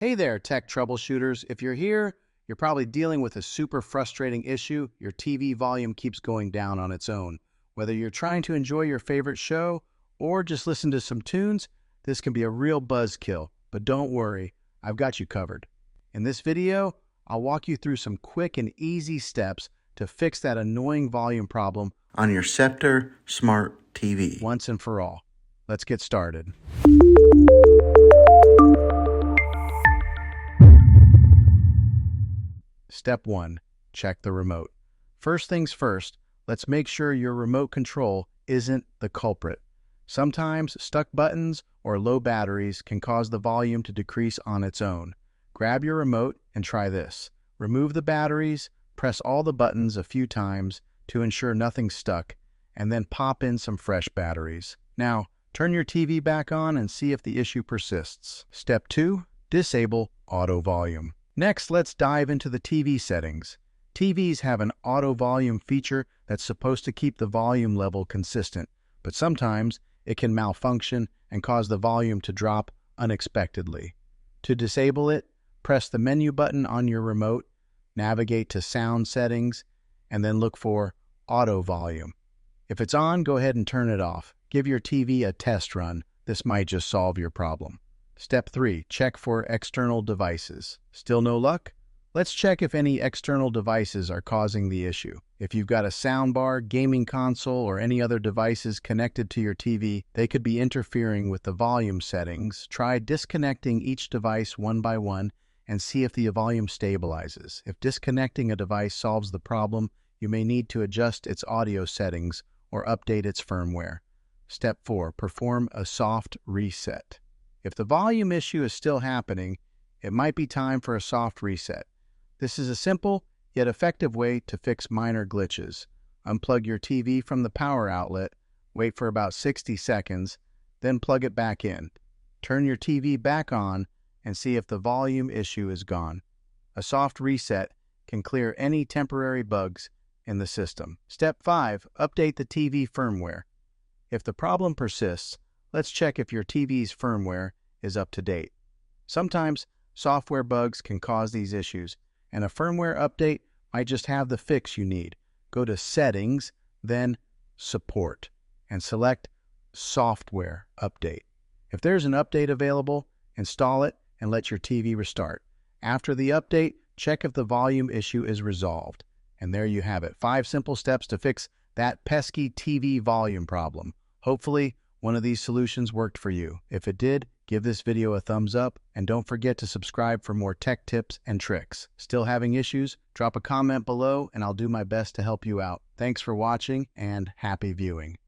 Hey there, tech troubleshooters. If you're here, you're probably dealing with a super frustrating issue. Your TV volume keeps going down on its own. Whether you're trying to enjoy your favorite show or just listen to some tunes, this can be a real buzzkill. But don't worry, I've got you covered. In this video, I'll walk you through some quick and easy steps to fix that annoying volume problem on your Sceptre Smart TV. once and for all. Let's get started. Step 1. Check the remote. First things first, let's make sure your remote control isn't the culprit. Sometimes stuck buttons or low batteries can cause the volume to decrease on its own. Grab your remote and try this. Remove the batteries, press all the buttons a few times to ensure nothing's stuck, and then pop in some fresh batteries. Now, turn your TV back on and see if the issue persists. Step 2. Disable auto volume. Next, let's dive into the TV settings. TVs have an auto volume feature that's supposed to keep the volume level consistent, but sometimes it can malfunction and cause the volume to drop unexpectedly. To disable it, press the menu button on your remote, navigate to Sound Settings, and then look for Auto Volume. If it's on, go ahead and turn it off. Give your TV a test run. This might just solve your problem. Step 3. Check for external devices. Still no luck? Let's check if any external devices are causing the issue. If you've got a soundbar, gaming console, or any other devices connected to your TV, they could be interfering with the volume settings. Try disconnecting each device one by one and see if the volume stabilizes. If disconnecting a device solves the problem, you may need to adjust its audio settings or update its firmware. Step 4. Perform a soft reset. If the volume issue is still happening, it might be time for a soft reset. This is a simple yet effective way to fix minor glitches. Unplug your TV from the power outlet, wait for about 60 seconds, then plug it back in. Turn your TV back on and see if the volume issue is gone. A soft reset can clear any temporary bugs in the system. Step 5. Update the TV firmware. If the problem persists, let's check if your TV's firmware is up to date. Sometimes software bugs can cause these issues, and a firmware update might just have the fix you need. Go to Settings, then Support, and select Software Update. If there's an update available, install it and let your TV restart. After the update, check if the volume issue is resolved. And there you have it. 5 simple steps to fix that pesky TV volume problem. Hopefully, one of these solutions worked for you. If it did, give this video a thumbs up and don't forget to subscribe for more tech tips and tricks. Still having issues? Drop a comment below and I'll do my best to help you out. Thanks for watching and happy viewing.